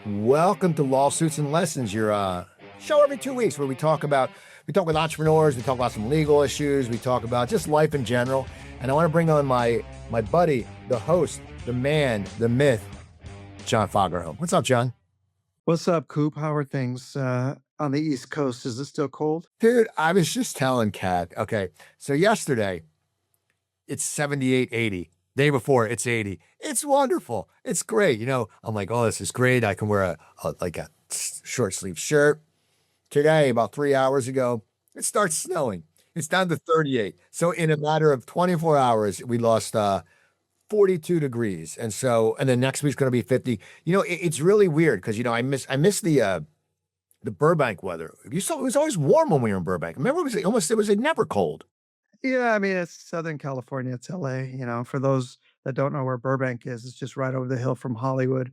Welcome to Lawsuits and Lessons, your show every 2 weeks where we talk with entrepreneurs, we talk about some legal issues, we talk about just life in general. And I want to bring on my buddy, the host, the man, the myth, John Fagerholm. What's up, John? What's up, Coop? How are things on the East Coast? Is it still cold? Dude, I was just telling Kat, okay, so yesterday it's 78, 80. Day before it's 80. It's wonderful. It's great. I'm like, oh, this is great. I can wear a short sleeve shirt. Today, about 3 hours ago, it starts snowing. It's down to 38. So in a matter of 24 hours, we lost 42 degrees. And then next week's going to be 50. It's really weird because I miss the Burbank weather. You saw it was always warm when we were in Burbank. Remember, it was never cold. Yeah, I mean, it's Southern California. It's LA. For those that don't know where Burbank is, it's just right over the hill from Hollywood.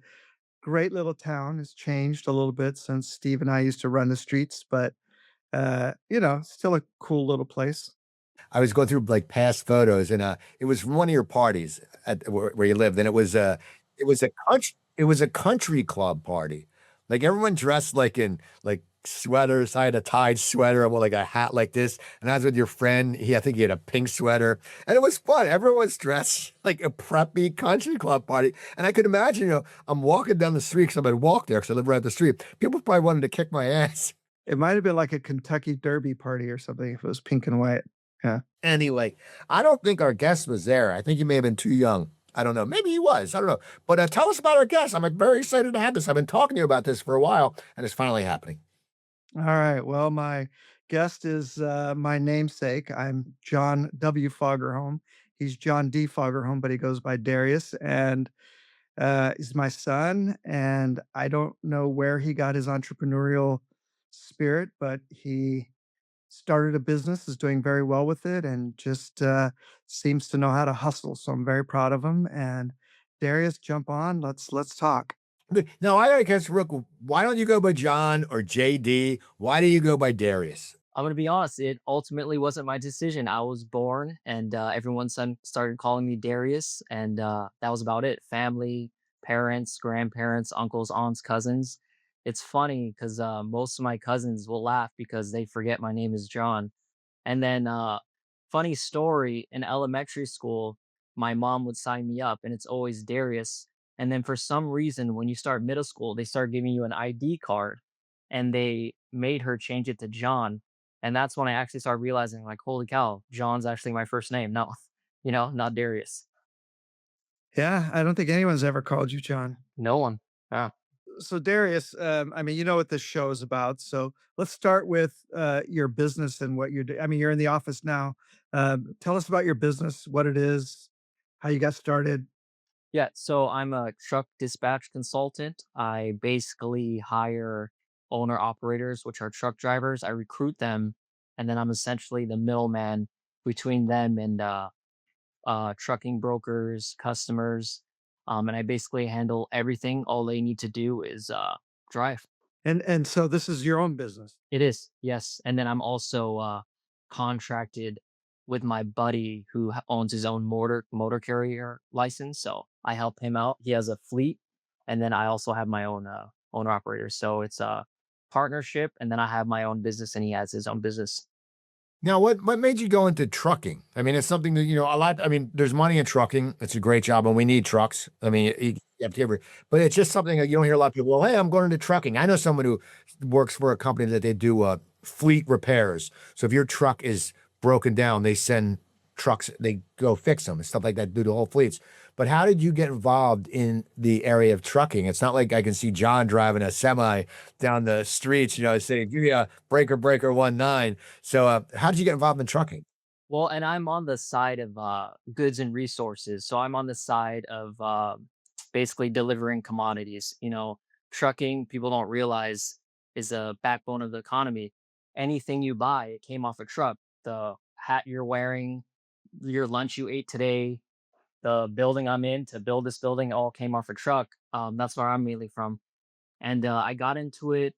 Great little town. It's changed a little bit since Steve and I used to run the streets, but still a cool little place. I was going through like past photos, and it was from one of your parties at where you lived, and it was a country club party. Like everyone dressed like in like sweaters. I had a tied sweater and with like a hat like this, and I was with your friend. I think he had a pink sweater, and it was fun. Everyone was dressed like a preppy country club party, and I could imagine, I'm walking down the street because I'd walk there because I live right up the street. People probably wanted to kick my ass. It might have been like a Kentucky Derby party or something if it was pink and white. Yeah. Anyway, I don't think our guest was there. I think he may have been too young. I don't know. Maybe he was. I don't know. But tell us about our guest. I'm very excited to have this. I've been talking to you about this for a while, and it's finally happening. All right. Well, my guest is my namesake. I'm John W. Fagerholm. He's John D. Fagerholm, but he goes by Darius. And he's my son, and I don't know where he got his entrepreneurial spirit, but he started a business, is doing very well with it, and just seems to know how to hustle. So I'm very proud of him. And Darius, jump on. Let's talk. Now, I guess, Rook, why don't you go by John or JD? Why do you go by Darius? I'm gonna be honest, it ultimately wasn't my decision. I was born and started calling me Darius, and that was about it. Family, parents, grandparents, uncles, aunts, cousins. It's funny because most of my cousins will laugh because they forget my name is John. And then, funny story, in elementary school, my mom would sign me up, and it's always Darius. And then for some reason, when you start middle school, they start giving you an ID card, and they made her change it to John. And that's when I actually started realizing, like, holy cow, John's actually my first name. No, not Darius. Yeah, I don't think anyone's ever called you John. No one. Yeah. So Darius, I mean, you know what this show is about. So let's start with your business and what you're doing. I mean, you're in the office now. Tell us about your business, what it is, how you got started. Yeah, so I'm a truck dispatch consultant. I basically hire owner operators, which are truck drivers. I recruit them, and then I'm essentially the middleman between them and trucking brokers, customers. And I basically handle everything. All they need to do is drive. And so this is your own business. It is, yes. And then I'm also contracted with my buddy who owns his own motor carrier license. So I help him out. He has a fleet, and then I also have my own owner operator. So it's a partnership, and then I have my own business, and he has his own business. Now, what made you go into trucking? I mean, it's something that, a lot. I mean, there's money in trucking. It's a great job, and we need trucks. I mean, you have to but it's just something that you don't hear a lot of people. Well, hey, I'm going into trucking. I know someone who works for a company that they do fleet repairs. So if your truck is broken down, they send trucks. They go fix them and stuff like that. Do the whole fleets. But how did you get involved in the area of trucking? It's not like I can see John driving a semi down the streets, saying, "Give me a breaker 19." So, how did you get involved in trucking? Well, and I'm on the side of goods and resources. So I'm on the side of basically delivering commodities. Trucking, people don't realize, is a backbone of the economy. Anything you buy, it came off a truck. The hat you're wearing, your lunch you ate today, the building I'm in to build this building all came off a truck. That's where I'm mainly from. And I got into it,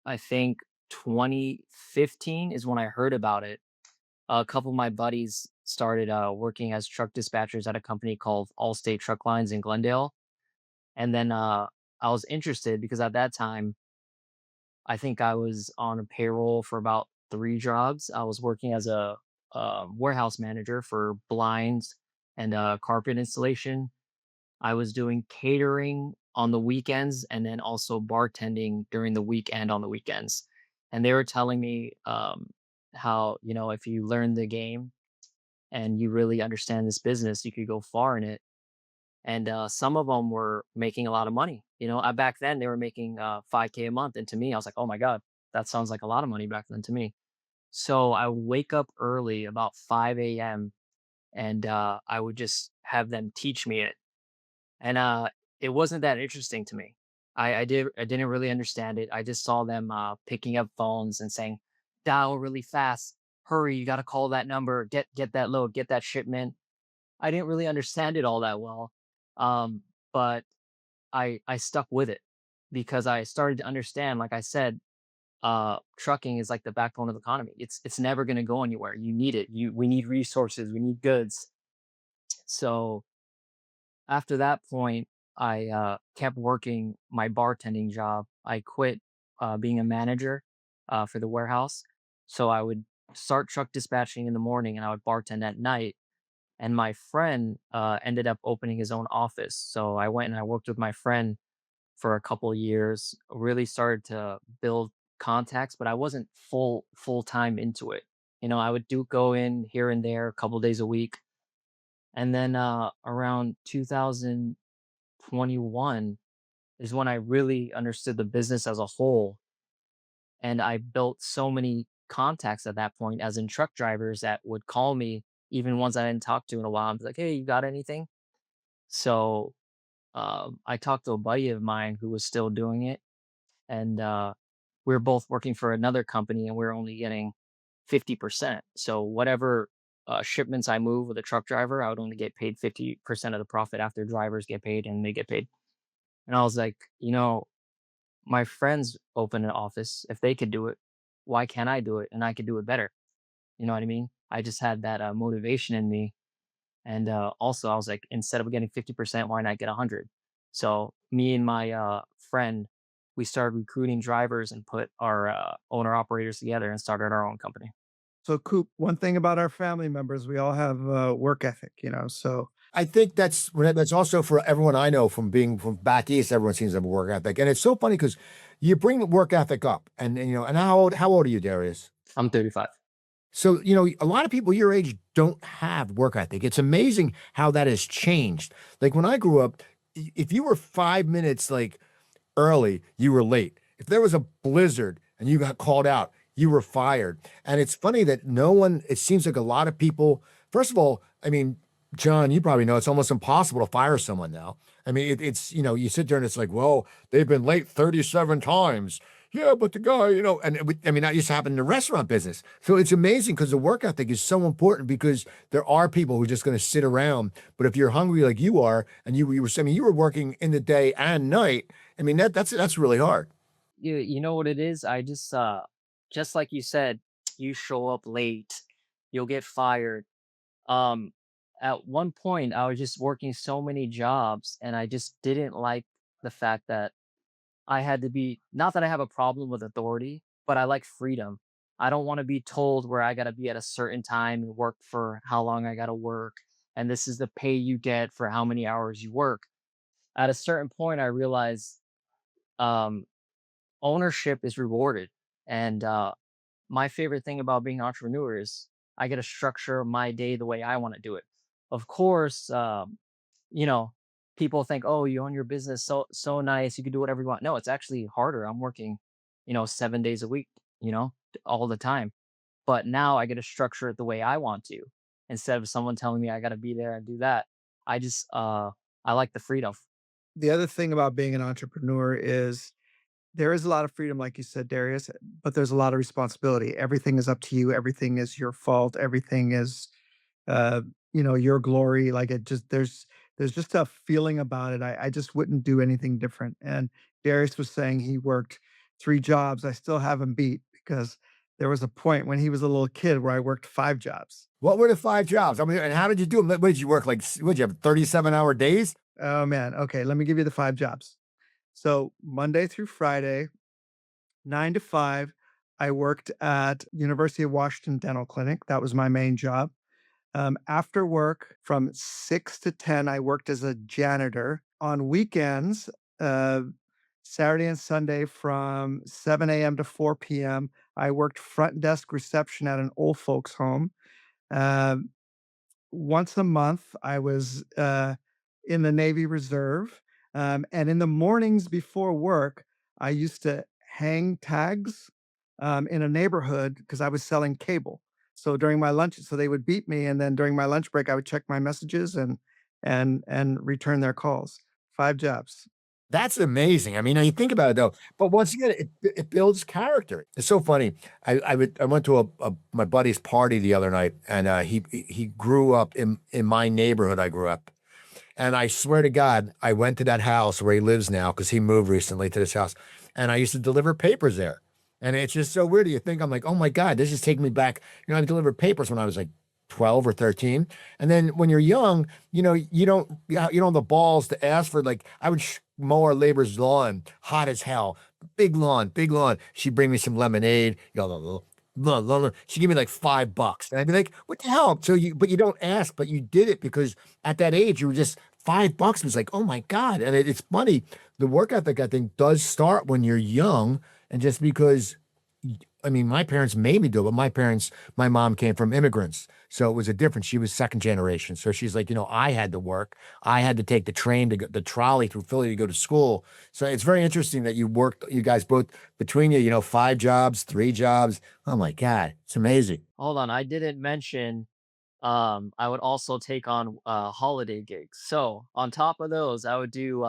I think 2015 is when I heard about it. A couple of my buddies started working as truck dispatchers at a company called Allstate Truck Lines in Glendale. And then I was interested because at that time, I think I was on a payroll for about 3 jobs. I was working as a, warehouse manager for blinds and, carpet installation. I was doing catering on the weekends and then also bartending during the week and on the weekends. And they were telling me, how, if you learn the game and you really understand this business, you could go far in it. And some of them were making a lot of money. Back then they were making 5K a month. And to me, I was like, oh my God, that sounds like a lot of money back then to me. So I would wake up early about 5 a.m. and I would just have them teach me it. And it wasn't that interesting to me. I didn't really understand it. I just saw them picking up phones and saying, dial really fast, hurry, you got to call that number, get that load, get that shipment. I didn't really understand it all that well, but I stuck with it because I started to understand. Like I said, trucking is like the backbone of the economy. It's never going to go anywhere. You need it. We need resources. We need goods. So after that point, I kept working my bartending job. I quit being a manager for the warehouse, so I would start truck dispatching in the morning and I would bartend at night. And my friend ended up opening his own office. So I went and I worked with my friend for a couple years, really started to build contacts, but I wasn't full time into it. I would do go in here and there a couple days a week. And then around 2021 is when I really understood the business as a whole. And I built so many contacts at that point, as in truck drivers that would call me, even ones I didn't talk to in a while. I'm like, hey, you got anything? So I talked to a buddy of mine who was still doing it. And we were both working for another company and we are only getting 50%. So whatever shipments I move with a truck driver, I would only get paid 50% of the profit after drivers get paid and they get paid. And I was like, my friends open an office. If they could do it, why can't I do it? And I could do it better. You know what I mean? I just had that motivation in me. And also, I was like, instead of getting 50%, why not get 100? So me and my friend, we started recruiting drivers and put our owner operators together and started our own company. So, Coop, one thing about our family members, we all have work ethic, so I think that's also for everyone I know from being from back east. Everyone seems to have a work ethic, and it's so funny because you bring the work ethic up, and how old are you, Darius? I'm 35. So a lot of people your age don't have work ethic. It's amazing how that has changed. Like when I grew up, if you were 5 minutes like early, you were late. If there was a blizzard and you got called out, you were fired. And it's funny that no one, it seems like a lot of people, first of all, I mean, John, you probably know it's almost impossible to fire someone now. I mean, you sit there and it's like, well, they've been late 37 times. Yeah, but the guy, I mean, that used to happen in the restaurant business. So it's amazing because the work ethic is so important because there are people who are just going to sit around. But if you're hungry like you are, and you were working in the day and night, I mean, that's really hard. You know what it is? I just like you said, you show up late, you'll get fired. Um, at one point, I was just working so many jobs, and I just didn't like the fact that I had to be, not that I have a problem with authority, but I like freedom. I don't want to be told where I got to be at a certain time and work for how long I got to work. And this is the pay you get for how many hours you work. At a certain point, I realized um, ownership is rewarded. And my favorite thing about being an entrepreneur is I get to structure my day the way I want to do it. Of course, you know, people think, "Oh, you own your business, so nice, you can do whatever you want." No, it's actually harder. I'm working, 7 days a week, all the time. But now I get to structure it the way I want to, instead of someone telling me I got to be there and do that. I just I like the freedom. the other thing about being an entrepreneur is there is a lot of freedom, like you said, Darius, but there's a lot of responsibility. Everything is up to you. Everything is your fault. Everything is, uh, your glory. Like there's just a feeling about it. I just wouldn't do anything different. And Darius was saying he worked 3 jobs. I still have him beat because there was a point when he was a little kid where I worked 5 jobs. What were the 5 jobs? I mean, and how did you do them? What did you work like? What did you have 37-hour days? Oh man. Okay, let me give you the 5 jobs. So Monday through Friday, 9 to 5, I worked at University of Washington Dental Clinic. That was my main job. After work from 6 to 10, I worked as a janitor. On weekends, uh, Saturday and Sunday from 7 a.m. to 4 p.m., I worked front desk reception at an old folks home. Um, Once a month, I was in the Navy Reserve. And in the mornings before work, I used to hang tags in a neighborhood because I was selling cable. So during my lunch, so they would beat me, and then during my lunch break, I would check my messages and return their calls. 5 jobs. That's amazing. I mean, now you think about it though, but once again, it builds character. It's so funny. I went to a my buddy's party the other night, and he grew up in my neighborhood. I grew up, and I swear to God, I went to that house where he lives now because he moved recently to this house, and I used to deliver papers there. And it's just so weird. You think I'm like, oh my God, this is taking me back. I delivered papers when I was like 12 or 13. And then when you're young, you don't have the balls to ask for, like, I would mow our labor's lawn, hot as hell, big lawn, big lawn. She'd bring me some lemonade, she'd give me like $5. And I'd be like, what the hell? But you don't ask, but you did it because at that age, you were just $5 was like, oh my God. And it's funny. The work ethic, I think, does start when you're young. And just because, I mean, my parents made me do it, but my mom came from immigrants. So it was a difference. She was second generation. So she's like, I had to work. I had to take the train the trolley through Philly to go to school. So it's very interesting that you guys both between you, 5 jobs, 3 jobs. Oh my God. It's amazing. Hold on, I didn't mention I would also take on holiday gigs. So on top of those, I would do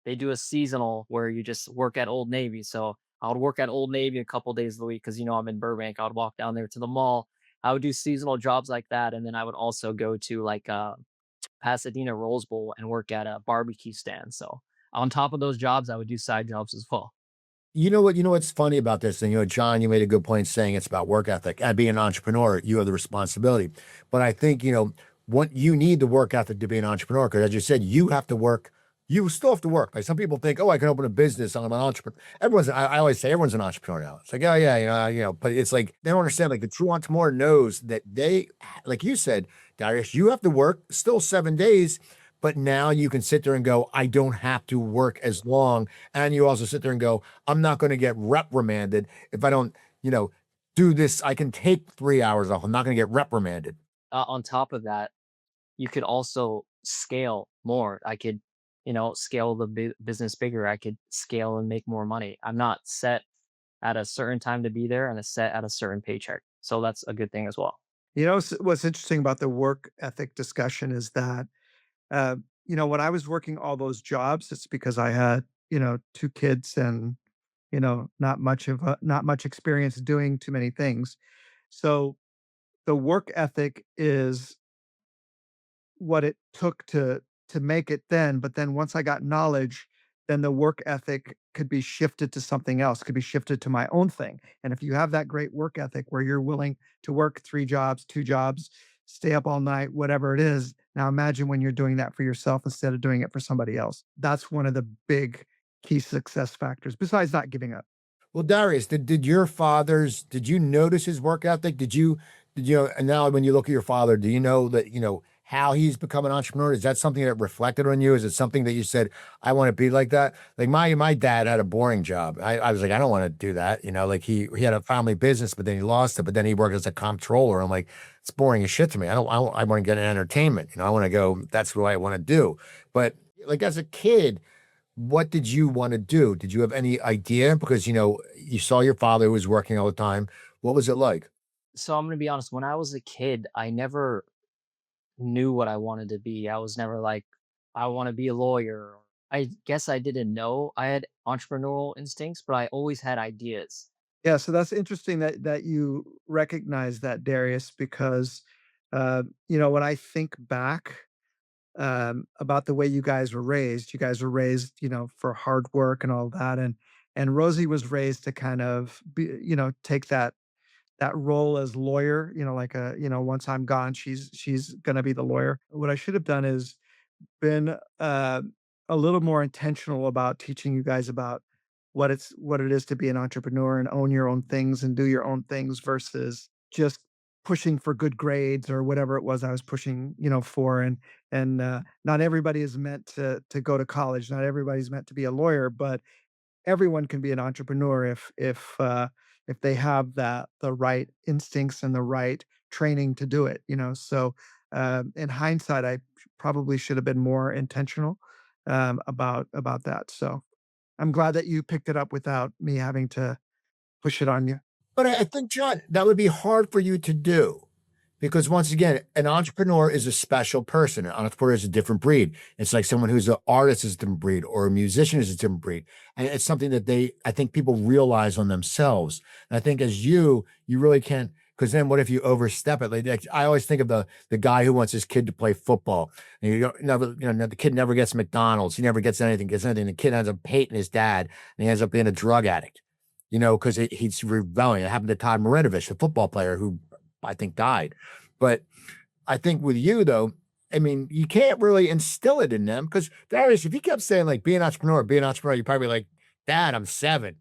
they do a seasonal where you just work at Old Navy. So I would work at Old Navy a couple days of the week because I'm in Burbank. I would walk down there to the mall. I would do seasonal jobs like that, and then I would also go to like Pasadena Rose Bowl and work at a barbecue stand. So on top of those jobs, I would do side jobs as well. You know what? You know what's funny about this thing? John, you made a good point saying it's about work ethic. And being an entrepreneur, you have the responsibility. But I think, what you need the work ethic to be an entrepreneur, because as you said, you have to work. You still have to work. Like some people think, oh, I can open a business. I'm an entrepreneur. I always say everyone's an entrepreneur now. It's like, oh yeah, but it's like they don't understand. Like the true entrepreneur knows that like you said, Darius, you have to work still 7 days, but now you can sit there and go, I don't have to work as long. And you also sit there and go, I'm not going to get reprimanded if I don't, you know, do this. I can take 3 hours off. I'm not going to get reprimanded. On top of that, you could also scale more. I could, scale the business bigger. I could scale and make more money. I'm not set at a certain time to be there and a set at a certain paycheck. So that's a good thing as well. What's interesting about the work ethic discussion is that, when I was working all those jobs, it's because I had, 2 kids and, not much experience doing too many things. So the work ethic is what it took to make it then, but then once I got knowledge, then the work ethic could be shifted to something else, could be shifted to my own thing. And if you have that great work ethic where you're willing to work 3 jobs, 2 jobs, stay up all night, whatever it is, now imagine when you're doing that for yourself instead of doing it for somebody else. That's one of the big key success factors besides not giving up. Well, Darius, did you notice his work ethic? And now when you look at your father, do you know that, how he's become an entrepreneur? Is that something that reflected on you? Is it something that you said, I want to be like that? Like my dad had a boring job. I was like, I don't want to do that. Like he had a family business, but then he lost it, but then he worked as a comptroller. I'm like, it's boring as shit to me. I want to get an entertainment. I want to go, that's what I want to do. But like as a kid, what did you want to do? Did you have any idea? Because, you saw your father who was working all the time. What was it like? So I'm going to be honest, when I was a kid, I never knew what I wanted to be. I was never like, I want to be a lawyer. I guess I didn't know I had entrepreneurial instincts, but I always had ideas. Yeah, so that's interesting that you recognize that, Darius, because, when I think back about the way you guys were raised, for hard work and all that, and Rosie was raised to kind of be, take that role as lawyer, like once I'm gone, she's gonna be the lawyer. What I should have done is been a little more intentional about teaching you guys about what it is to be an entrepreneur and own your own things and do your own things versus just pushing for good grades or whatever it was I was pushing, for. And not everybody is meant to go to college. Not everybody's meant to be a lawyer, but everyone can be an entrepreneur if they have the right instincts and the right training to do it. So in hindsight, I probably should have been more intentional about that. So I'm glad that you picked it up without me having to push it on you. But I think, John, that would be hard for you to do because once again, an entrepreneur is a special person. An entrepreneur is a different breed. It's like someone who's an artist is a different breed or a musician is a different breed. And it's something that I think people realize on themselves. And I think as you really can't, because then what if you overstep it? Like I always think of the guy who wants his kid to play football. And the kid never gets McDonald's. He never gets anything, The kid ends up hating his dad and he ends up being a drug addict, because he's rebelling. It happened to Todd Marinovich, the football player who I think died. But I think with you though, I mean, you can't really instill it in them because Darius, if you kept saying like be an entrepreneur, you're probably like, Dad, I'm 7.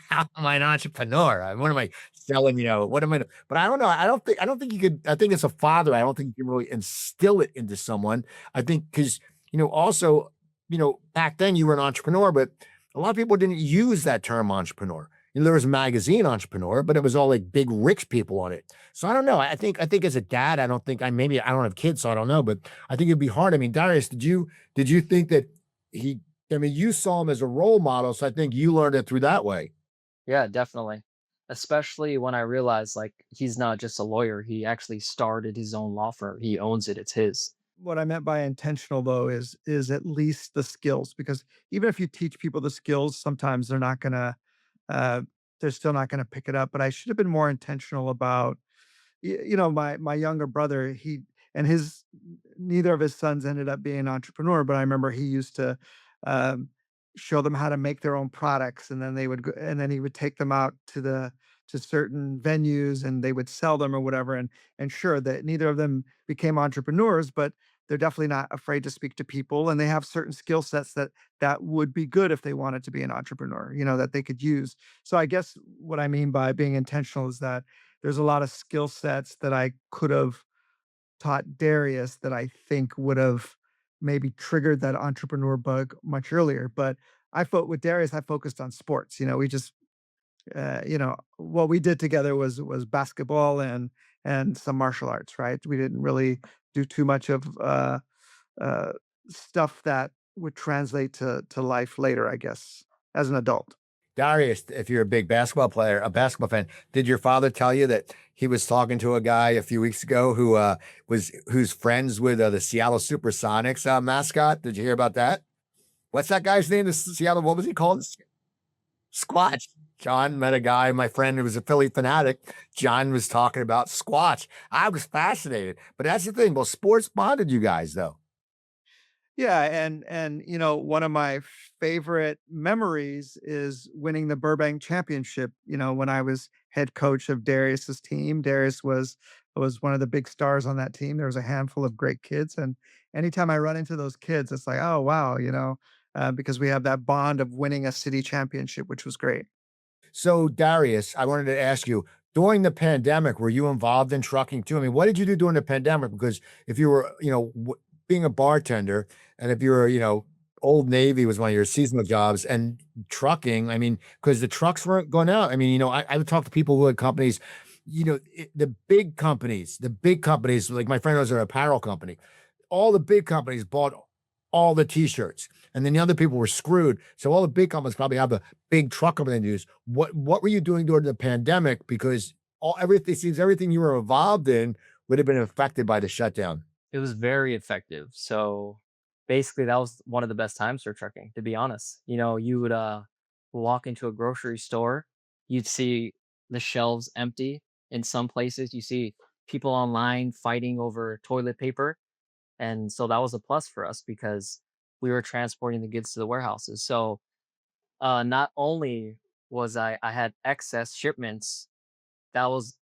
How am I an entrepreneur? What am I selling? What am I? But I don't know. I don't think you could. I think as a father, I don't think you can really instill it into someone. I think because also, back then you were an entrepreneur, but a lot of people didn't use that term entrepreneur. There was magazine entrepreneur, but it was all like big rich people on it. So I don't know. I think as a dad, I don't think maybe I don't have kids, so I don't know, but I think it'd be hard. I mean, Darius, did you think that he I mean, you saw him as a role model, so I think you learned it through that way. Yeah, definitely. Especially when I realized like he's not just a lawyer, he actually started his own law firm. He owns it, it's his. What I meant by intentional though is at least the skills, because even if you teach people the skills, sometimes uh, they're still not gonna pick it up. But I should have been more intentional about my younger brother, he and his neither of his sons ended up being an entrepreneur, but I remember he used to um, show them how to make their own products, and then and then he would take them out to certain venues, and they would sell them or whatever. And sure, that neither of them became entrepreneurs, but they're definitely not afraid to speak to people, and they have certain skill sets that would be good if they wanted to be an entrepreneur, that they could use. So I guess what I mean by being intentional is that there's a lot of skill sets that I could have taught Darius that I think would have maybe triggered that entrepreneur bug much earlier. But with Darius, I focused on sports. We just what we did together was basketball and some martial arts, right? We didn't really do too much of uh, stuff that would translate to life later, I guess, as an adult. Darius, if you're a big basketball player, a basketball fan, did your father tell you that he was talking to a guy a few weeks ago who's friends with the Seattle Supersonics mascot? Did you hear about that? What's that guy's name? The Seattle, what was he called? Squatch. John met a guy, my friend who was a Philly fanatic. John was talking about Squatch. I was fascinated. But that's the thing. Well, sports bonded you guys, though. Yeah, and one of my favorite memories is winning the Burbank championship. When I was head coach of Darius's team. Darius was one of the big stars on that team. There was a handful of great kids, and anytime I run into those kids, it's like, oh wow, because we have that bond of winning a city championship, which was great. So, Darius, I wanted to ask you during the pandemic, were you involved in trucking too? I mean, what did you do during the pandemic? Because if you were, being a bartender, and if you were, Old Navy was one of your seasonal jobs, and trucking, I mean, because the trucks weren't going out. I mean, I would talk to people who had companies, the big companies, like my friend was an apparel company, all the big companies bought all the t-shirts and then the other people were screwed. So all the big companies probably have a big truck company to use. What were you doing during the pandemic? Because everything seems everything you were involved in would have been affected by the shutdown. It was very effective. So basically that was one of the best times for trucking, to be honest. You would walk into a grocery store, you'd see the shelves empty. In some places you see people online fighting over toilet paper. And so that was a plus for us because we were transporting the goods to the warehouses. So not only was I had excess shipments, that was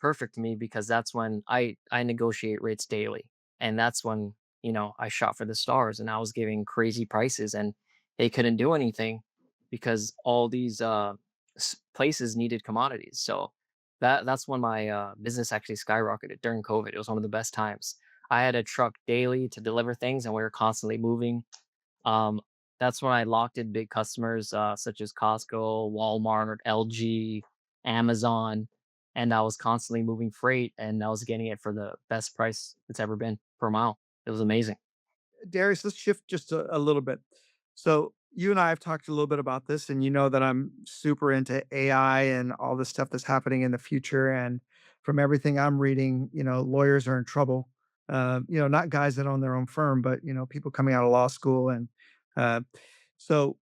perfect to me because that's when I negotiate rates daily, and that's when I shot for the stars and I was giving crazy prices and they couldn't do anything because all these places needed commodities. So that's when my business actually skyrocketed during COVID. It was one of the best times. I had a truck daily to deliver things and we were constantly moving. Um, that's when I locked in big customers such as Costco, Walmart, LG, Amazon, and I was constantly moving freight and I was getting it for the best price it's ever been per mile. It was amazing. Darius, let's shift just a little bit. So you and I have talked a little bit about this, and you know that I'm super into AI and all this stuff that's happening in the future. And from everything I'm reading, lawyers are in trouble. Not guys that own their own firm, but people coming out of law school. And uh, so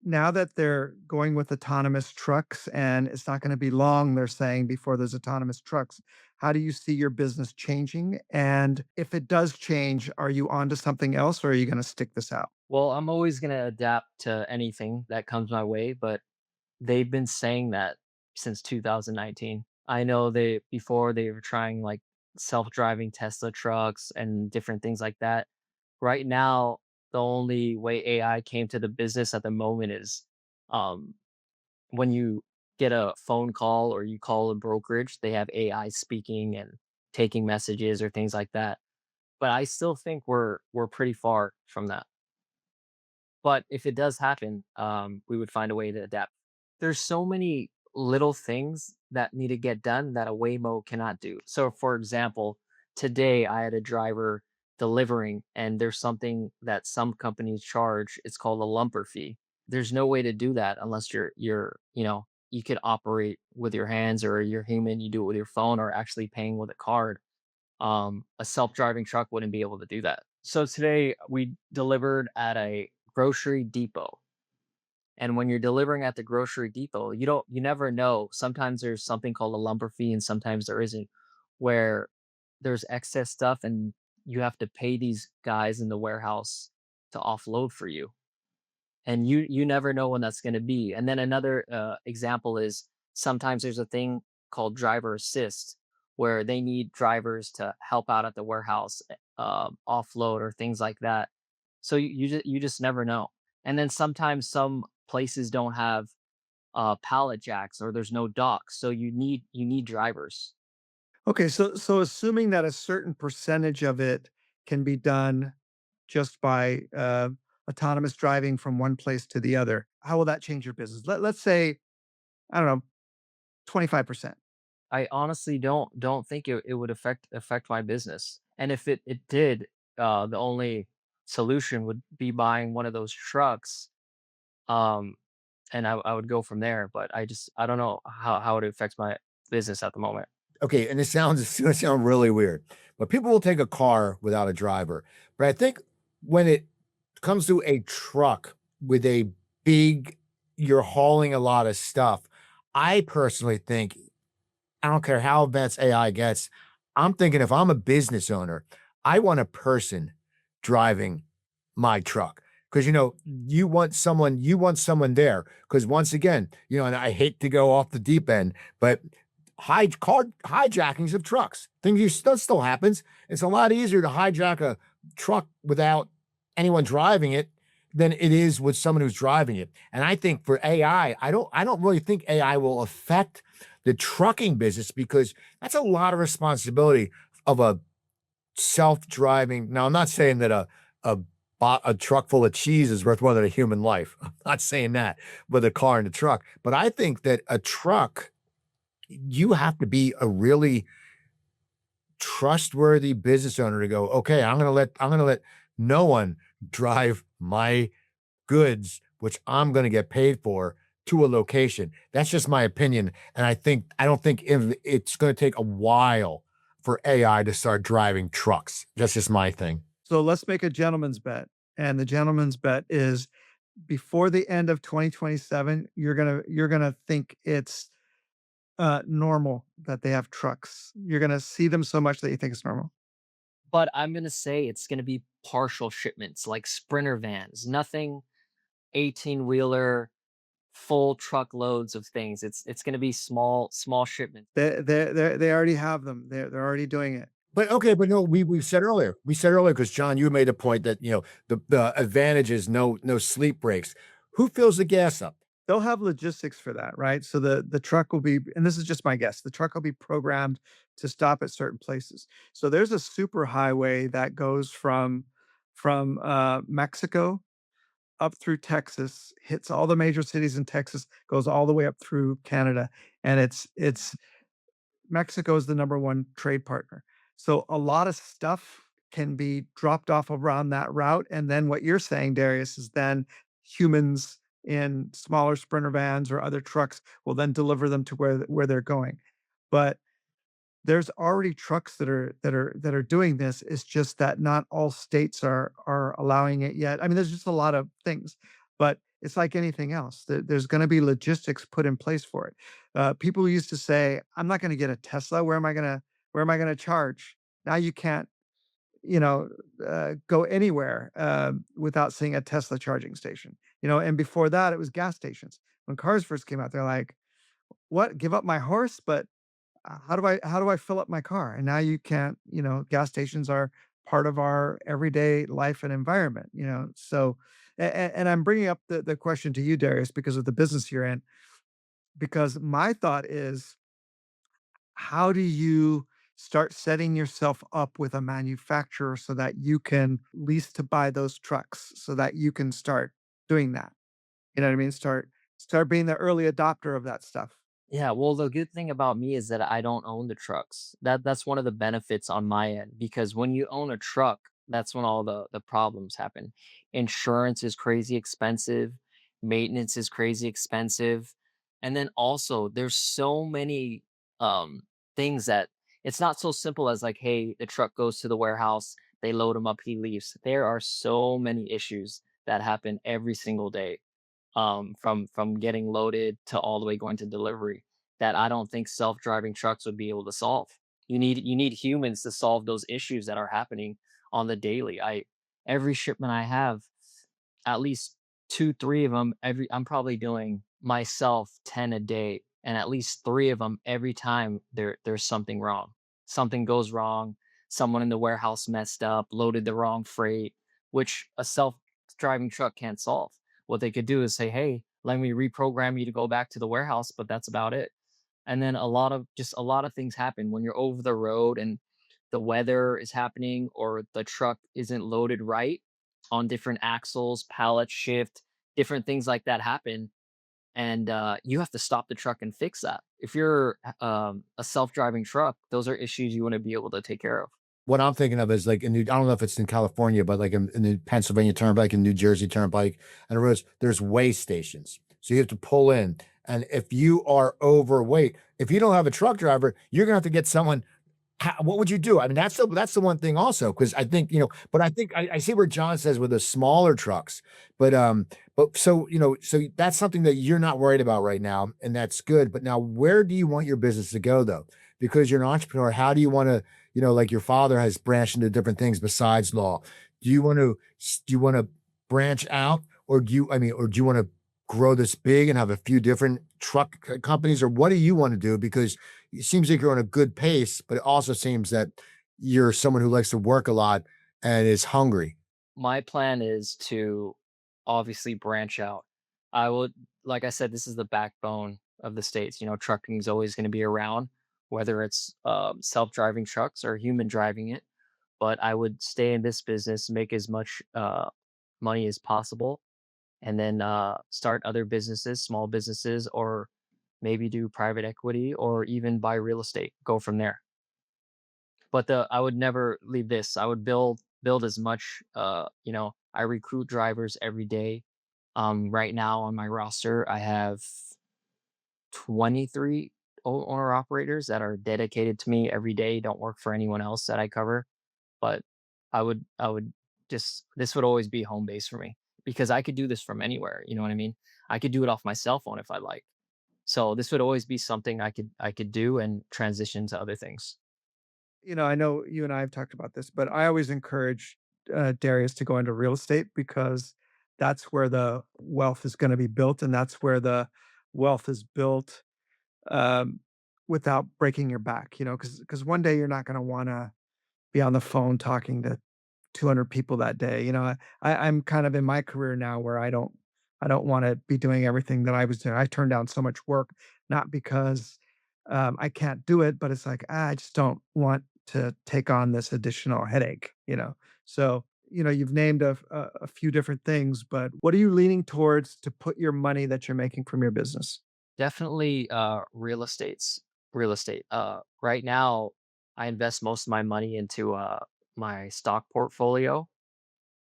now that they're going with autonomous trucks, and it's not going to be long, they're saying, before there's autonomous trucks. How do you see your business changing? And if it does change, are you onto something else or are you going to stick this out? Well, I'm always going to adapt to anything that comes my way, but they've been saying that since 2019. I know they were trying like self-driving Tesla trucks and different things like that. Right now, the only way AI came to the business at the moment is um, when you get a phone call or you call a brokerage, they have AI speaking and taking messages or things like that. But I still think we're pretty far from that. But if it does happen, we would find a way to adapt. There's so many little things that need to get done that a Waymo cannot do. So, for example, today I had a driver delivering, and there's something that some companies charge. It's called a lumper fee. There's no way to do that unless you could operate with your hands or you're human. You do it with your phone or actually paying with a card. A self-driving truck wouldn't be able to do that. So today we delivered at a grocery depot. And when you're delivering at the grocery depot, you never know. Sometimes there's something called a lumber fee and sometimes there isn't, where there's excess stuff and you have to pay these guys in the warehouse to offload for you, and you never know when that's going to be. And then another example is sometimes there's a thing called driver assist where they need drivers to help out at the warehouse, offload or things like that. So you just never know. And then sometimes some places don't have pallet jacks or there's no docks, so you need drivers. Okay, so assuming that a certain percentage of it can be done just by autonomous driving from one place to the other, how will that change your business? Let's say, I don't know, 25%. I honestly don't think it would affect my business. And if it did, the only solution would be buying one of those trucks. Um, and I would go from there. But I don't know how it affects my business at the moment. Okay, and it's gonna sound really weird, but people will take a car without a driver. But I think when it comes to a truck with a big, you're hauling a lot of stuff, I personally think I don't care how advanced AI gets. I'm thinking if I'm a business owner, I want a person driving my truck because you want someone there because once again, and I hate to go off the deep end, but car hijackings of trucks that still happens. It's a lot easier to hijack a truck without anyone driving it than it is with someone who's driving it. And I think for AI, I don't really think AI will affect the trucking business because that's a lot of responsibility of a self-driving. Now, I'm not saying that a a truck full of cheese is worth more than a human life. I'm not saying that with a car and a truck, but I think that a truck, you have to be a really trustworthy business owner to go, okay, I'm gonna let no one drive my goods, which I'm going to get paid for, to a location. That's just my opinion. And I don't think it's going to take a while for AI to start driving trucks. That's just my thing. So let's make a gentleman's bet. And the gentleman's bet is before the end of 2027, you're gonna think it's normal that they have trucks. You're gonna see them so much that you think it's normal. But I'm gonna say it's gonna be partial shipments, like sprinter vans, nothing 18 wheeler, full truckloads of things. It's gonna be small shipments. They already have them. They're already doing it. But okay, but no, we said earlier because John, you made a point that the advantage is no sleep breaks. Who fills the gas up? They'll have logistics for that, right? So the truck will be, and this is just my guess, the truck will be programmed to stop at certain places. So there's a super highway that goes from Mexico up through Texas, hits all the major cities in Texas, goes all the way up through Canada, and it's Mexico is the number one trade partner. So a lot of stuff can be dropped off around that route. And then what you're saying, Darius, is then humans in smaller sprinter vans or other trucks will then deliver them to where they're going. But there's already trucks that are doing this. It's just that not all states are allowing it yet. I mean, there's just a lot of things, but it's like anything else. There's going to be logistics put in place for it. People used to say, "I'm not going to get a Tesla. Where am I gonna charge?" Now you can't, go anywhere without seeing a Tesla charging station. And before that, it was gas stations. When cars first came out, they're like, "What? Give up my horse?" But how do I fill up my car? And now you can't, gas stations are part of our everyday life and environment. So, and I'm bringing up the question to you, Darius, because of the business you're in, because my thought is, how do you start setting yourself up with a manufacturer so that you can lease to buy those trucks so that you can start doing that? You know what I mean? Start being the early adopter of that stuff. Yeah, well, the good thing about me is that I don't own the trucks. That's one of the benefits on my end because when you own a truck, that's when all the problems happen. Insurance is crazy expensive, maintenance is crazy expensive, and then also there's so many things that it's not so simple as like, hey, the truck goes to the warehouse, they load him up, he leaves. There are so many issues that happen every single day from getting loaded to all the way going to delivery that I don't think self-driving trucks would be able to solve. You need humans to solve those issues that are happening on the daily. I Every shipment I have, at least 2, 3 of them every I'm probably doing myself 10 a day, and at least 3 of them every time there's something wrong. Something goes wrong, someone in the warehouse messed up, loaded the wrong freight, which a self-driving truck can't solve. What they could do is say, "Hey, let me reprogram you to go back to the warehouse," but that's about it. And then a lot of things happen when you're over the road and the weather is happening or the truck isn't loaded right on different axles, pallet shift, different things like that happen. And you have to stop the truck and fix that. If you're a self-driving truck, those are issues you want to be able to take care of. What I'm thinking of is like I don't know if it's in California, but like in the Pennsylvania Turnpike and New Jersey Turnpike and the roads, there's weigh stations. So you have to pull in. And if you are overweight, if you don't have a truck driver, you're gonna have to get someone. What would you do? I mean, that's the one thing also, because I think, but I think I see where John says with the smaller trucks, but so, so that's something that you're not worried about right now, and that's good. But now, where do you want your business to go though? Because you're an entrepreneur, how do you want to, like your father has branched into different things besides law. Do you want to branch out, or do you want to grow this big and have a few different truck companies, or what do you want to do? Because it seems like you're on a good pace, but it also seems that you're someone who likes to work a lot and is hungry. My plan is to obviously branch out. I would, like I said, this is the backbone of the states. Trucking is always going to be around, whether it's self-driving trucks or human driving it. But I would stay in this business, make as much money as possible, and then start other businesses, small businesses, or maybe do private equity or even buy real estate. Go from there. But the I would never leave this. I would build as much. I recruit drivers every day. Right now on my roster, I have 23 owner operators that are dedicated to me every day. Don't work for anyone else that I cover. But I would just this would always be home base for me because I could do this from anywhere. You know what I mean? I could do it off my cell phone if I like. So this would always be something I could do and transition to other things. I know you and I have talked about this, but I always encourage Darius to go into real estate because that's where the wealth is going to be built, and that's where the wealth is built um, without breaking your back. Because one day you're not going to want to. be on the phone talking to 200 people that day. I'm kind of in my career now where I don't want to be doing everything that I was doing. I turned down so much work, not because I can't do it, but it's like, I just don't want to take on this additional headache. So, you've named a few different things, but what are you leaning towards to put your money that you're making from your business? Definitely real estate. Right now I invest most of my money into my stock portfolio,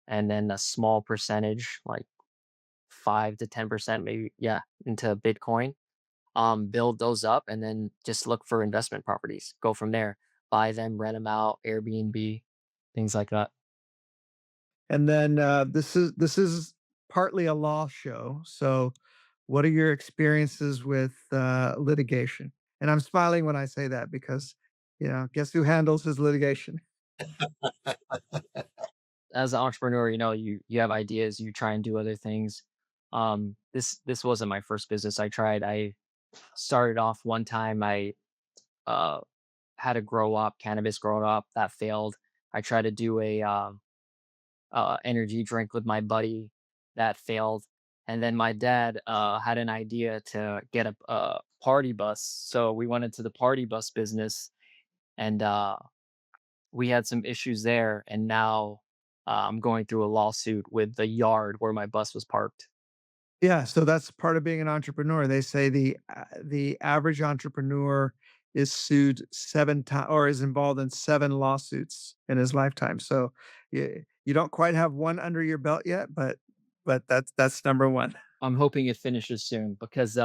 and then a small percentage, like 5 to 10% maybe, yeah, into Bitcoin. Build those up and then just look for investment properties. Go from there. Buy them, rent them out, Airbnb, things like that. And then this is partly a law show. So, what are your experiences with litigation? And I'm smiling when I say that because, guess who handles his litigation? As an entrepreneur, you have ideas, you try and do other things. This wasn't my first business I tried. I started off one time. I uh had a grow up cannabis grow up that failed. I tried to do a energy drink with my buddy that failed. And then my dad had an idea to get a party bus. So we went into the party bus business, and we had some issues there. And now I'm going through a lawsuit with the yard where my bus was parked. Yeah, so that's part of being an entrepreneur. They say the average entrepreneur is sued 7 times or is involved in 7 lawsuits in his lifetime. So you don't quite have one under your belt yet, but that's number 1. I'm hoping it finishes soon because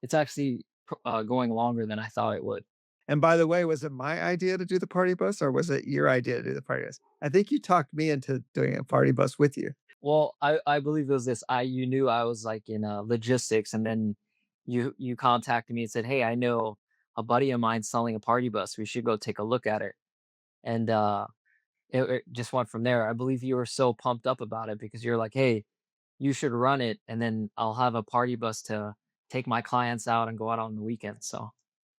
it's actually going longer than I thought it would. And by the way, was it my idea to do the party bus or was it your idea to do the party bus? I think you talked me into doing a party bus with you. Well, I believe it was this. You knew I was like in logistics, and then you contacted me and said, "Hey, I know a buddy of mine selling a party bus. We should go take a look at it." And it just went from there. I believe you were so pumped up about it because you're like, "Hey, you should run it, and then I'll have a party bus to take my clients out and go out on the weekend." So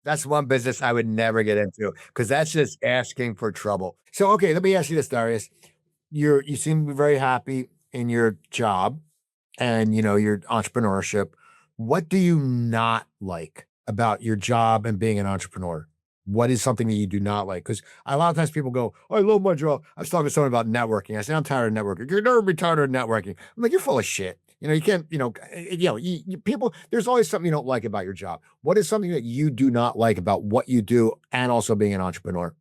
That's one business I would never get into because that's just asking for trouble. So, okay, let me ask you this, Darius. You seem to be very happy in your job and your entrepreneurship. What do you not like about your job and being an entrepreneur? What is something that you do not like? Because a lot of times people go, "Oh, I love my job." I was talking to someone about networking. I said, "I'm tired of networking." "You'll never be tired of networking." I'm like, "You're full of shit." You can't, people, there's always something you don't like about your job. What is something that you do not like about what you do and also being an entrepreneur?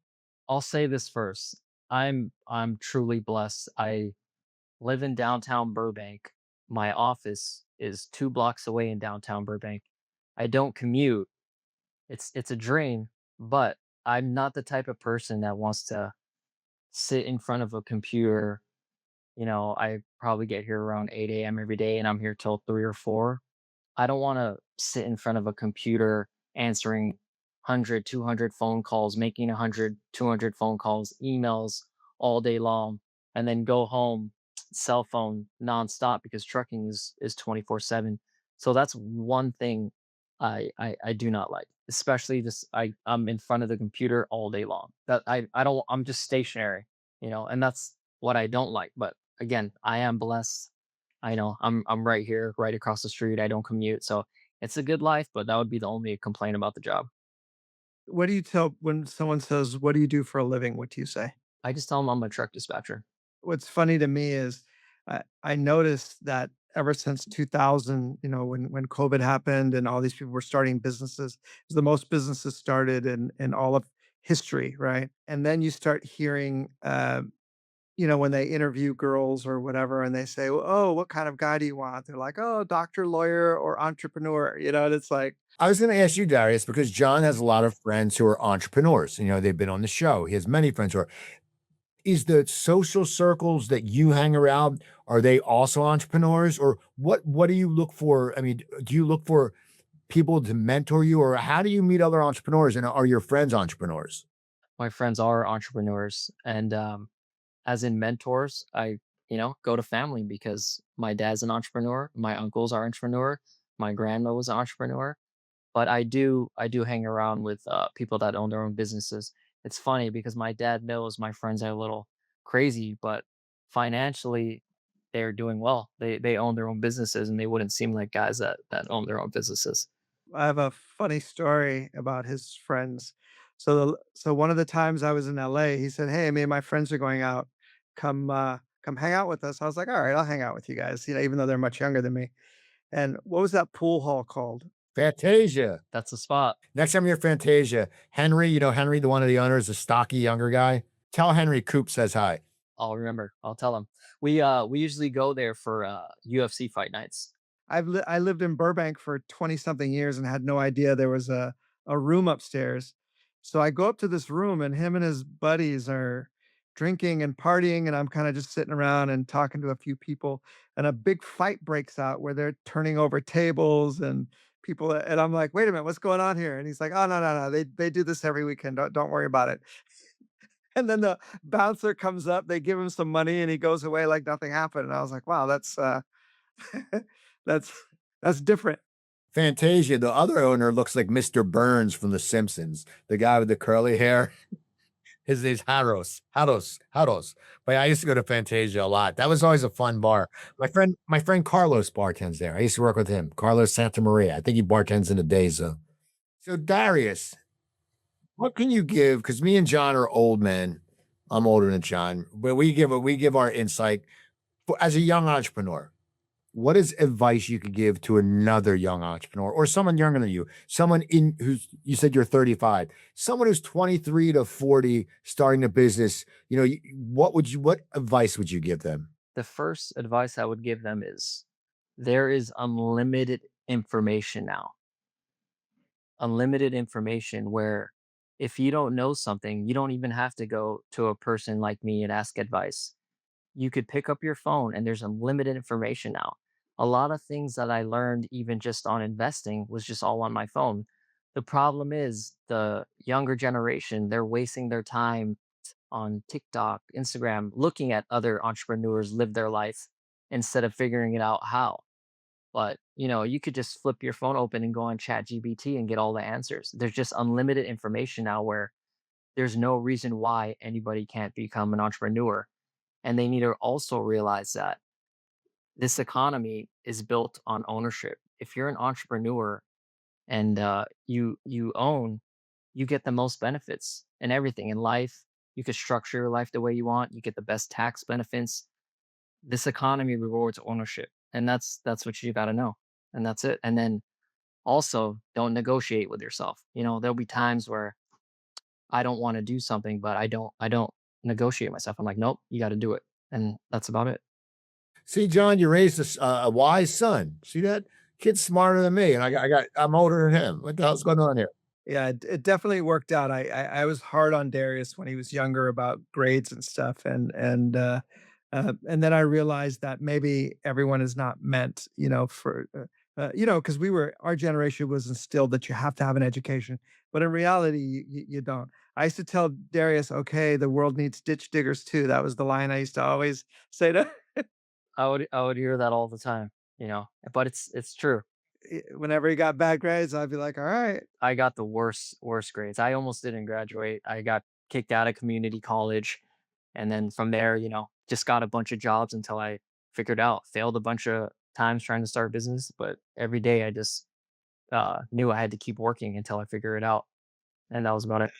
I'll say this first. I'm truly blessed. I live in downtown Burbank. My office is 2 blocks away in downtown Burbank. I don't commute. It's a drain, but I'm not the type of person that wants to sit in front of a computer. I probably get here around 8 a.m. every day and I'm here till 3 or 4. I don't want to sit in front of a computer answering 100, 200 phone calls, making 100, 200 phone calls, emails all day long, and then go home, cell phone nonstop because trucking is 24/7. So that's one thing I do not like, especially just I'm in front of the computer all day long. That I don't I'm just stationary, and that's what I don't like. But again, I am blessed. I know I'm right here, right across the street. I don't commute, so it's a good life, but that would be the only complaint about the job. What do you tell when someone says, "What do you do for a living?" What do you say? I just tell them I'm a truck dispatcher. What's funny to me is I noticed that ever since 2000, when COVID happened and all these people were starting businesses, it was the most businesses started in all of history, right? And then you start hearing, when they interview girls or whatever, and they say, "Oh, what kind of guy do you want?" They're like, "Oh, doctor, lawyer, or entrepreneur." And it's like, I was going to ask you, Darius, because John has a lot of friends who are entrepreneurs. They've been on the show. He has many friends who are. Is the social circles that you hang around, are they also entrepreneurs, or what do you look for? I mean, do you look for people to mentor you, or how do you meet other entrepreneurs, and are your friends entrepreneurs? My friends are entrepreneurs, and as in mentors, I go to family because my dad's an entrepreneur, my uncles are entrepreneur, my grandma was an entrepreneur. But I do hang around with people that own their own businesses. it's funny because my dad knows my friends are a little crazy, but financially they're doing well. They own their own businesses and they wouldn't seem like guys that own their own businesses. I have a funny story about his friends. So one of the times I was in LA, he said, "Hey, me and my friends are going out. Come hang out with us." I was like, "All right, I'll hang out with you guys," even though they're much younger than me. And what was that pool hall called? Fantasia. That's the spot. Next time you're at Fantasia, Henry, you know Henry, the one of the owners, the stocky younger guy. Tell Henry Coop says hi. I'll remember. I'll tell him. We usually go there for UFC fight nights. I lived in Burbank for 20 something years and had no idea there was a room upstairs. So I go up to this room and him and his buddies are drinking and partying and I'm kind of just sitting around and talking to a few people and a big fight breaks out where they're turning over tables and people and I'm like, "Wait a minute, what's going on here?" And he's like, "Oh no. They do this every weekend. Don't worry about it." And then the bouncer comes up, they give him some money and he goes away like nothing happened. And I was like, "Wow, that's that's that's different." Fantasia, the other owner looks like Mr. Burns from The Simpsons, the guy with the curly hair. His name's Haros. But I used to go to Fantasia a lot. That was always a fun bar. My friend Carlos bartends there. I used to work with him. Carlos Santa Maria. I think he bartends in the day zone. So Darius, what can you give? Because me and John are old men. I'm older than John, but we give our insight as a young entrepreneur. What is advice you could give to another young entrepreneur or someone younger than you? Someone in who's you said you're 35, someone who's 23 to 40 starting a business, what advice would you give them? The first advice I would give them is there is unlimited information now. Unlimited information where if you don't know something, you don't even have to go to a person like me and ask advice. You could pick up your phone and there's unlimited information now. A lot of things that I learned even just on investing was just all on my phone. The problem is the younger generation, they're wasting their time on TikTok, Instagram, looking at other entrepreneurs live their life instead of figuring it out how. But, you could just flip your phone open and go on ChatGPT and get all the answers. There's just unlimited information now where there's no reason why anybody can't become an entrepreneur. And they need to also realize that this economy is built on ownership. If you're an entrepreneur and you own, you get the most benefits and everything in life. You can structure your life the way you want. You get the best tax benefits. This economy rewards ownership, and that's what you got to know, and that's it. And then also, don't negotiate with yourself. There'll be times where I don't want to do something, but I don't negotiate myself. I'm like, nope, you got to do it, and that's about it. See, John, you raised a wise son. See that? Kid's smarter than me, and I'm older than him. What the hell's going on here? Yeah, it definitely worked out. I was hard on Darius when he was younger about grades and stuff, and then I realized that maybe everyone is not meant, for because our generation was instilled that you have to have an education, but in reality, you don't. I used to tell Darius, "Okay, the world needs ditch diggers too." That was the line I used to always say to I would hear that all the time, but it's true. whenever he got bad grades. I'd be like, "All right." I got the worst grades. I almost didn't graduate. I got kicked out of community college, and then from there, just got a bunch of jobs until I figured out. Failed a bunch of times trying to start a business, but every day I just knew I had to keep working until I figure it out, and that was about it.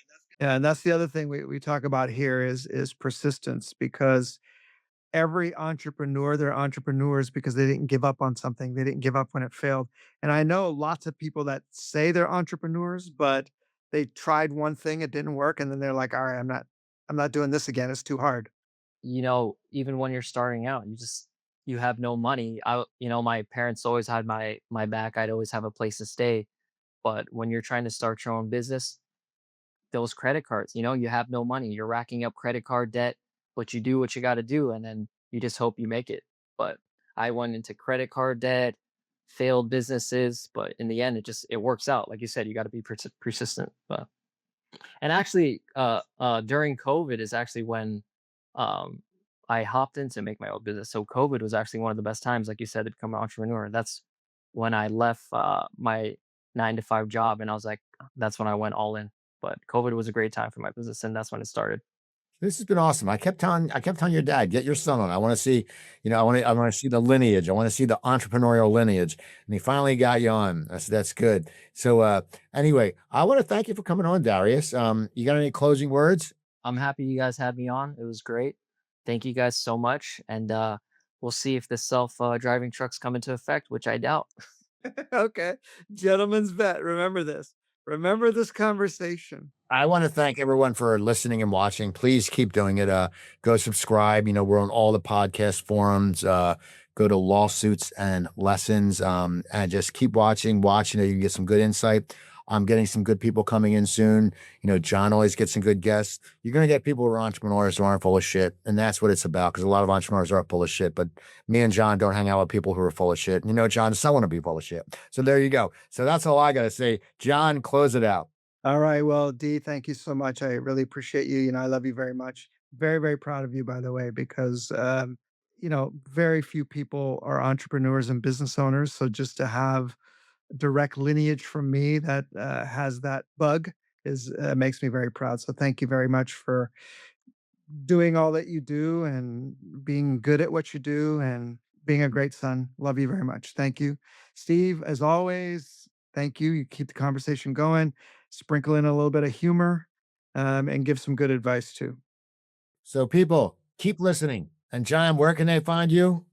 Yeah, and that's the other thing we talk about here is persistence because every entrepreneur, they're entrepreneurs because they didn't give up on something. They didn't give up when it failed. And I know lots of people that say they're entrepreneurs, but they tried one thing, it didn't work, and then they're like, "All right, I'm not doing this again. It's too hard." Even when you're starting out, you have no money. My parents always had my back. I'd always have a place to stay. But when you're trying to start your own business, those credit cards, you have no money. You're racking up credit card debt, but you do what you got to do, and then you just hope you make it. But I went into credit card debt, failed businesses, but in the end, it works out. Like you said, you got to be persistent. But and actually, during COVID is actually when um, I hopped in to make my own business. So COVID was actually one of the best times, like you said, to become an entrepreneur. That's when I left my 9 to 5 job, and I was like, that's when I went all in. But COVID was a great time for my business, and that's when it started. This has been awesome. I kept telling your dad, get your son on. I want to see, I want to see the lineage. I want to see the entrepreneurial lineage. And he finally got you on. That's good. So, anyway, I want to thank you for coming on, Darius. You got any closing words? I'm happy you guys had me on. It was great. Thank you guys so much, and we'll see if the self driving trucks come into effect, which I doubt. Okay. Gentlemen's bet. Remember this. Remember this conversation. I want to thank everyone for listening and watching. Please keep doing it. Go subscribe. We're on all the podcast forums. Go to Lawsuits and Lessons. And just keep watching. You can get some good insight. I'm getting some good people coming in soon. John always gets some good guests. You're going to get people who are entrepreneurs who aren't full of shit. And that's what it's about, because a lot of entrepreneurs are full of shit. But me and John don't hang out with people who are full of shit. John, someone to be full of shit. So there you go. So that's all I got to say. John, close it out. All right. Well, D, thank you so much. I really appreciate you. I love you very much. Very, very proud of you, by the way, because, very few people are entrepreneurs and business owners. So just to have direct lineage from me that has that bug is makes me very proud. So thank you very much for doing all that you do and being good at what you do and being a great son. Love you very much. Thank you. Steve, as always, thank you. You keep the conversation going, sprinkle in a little bit of humor, and give some good advice too. So people, keep listening. And John, where can they find you?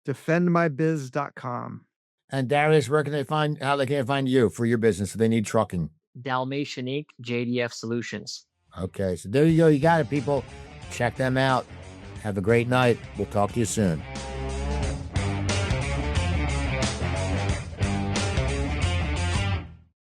Defendmybiz.com. And Darius, how they can find you for your business if they need trucking? Dalmatian Inc., JDF Solutions. Okay, so there you go. You got it, people. Check them out. Have a great night. We'll talk to you soon.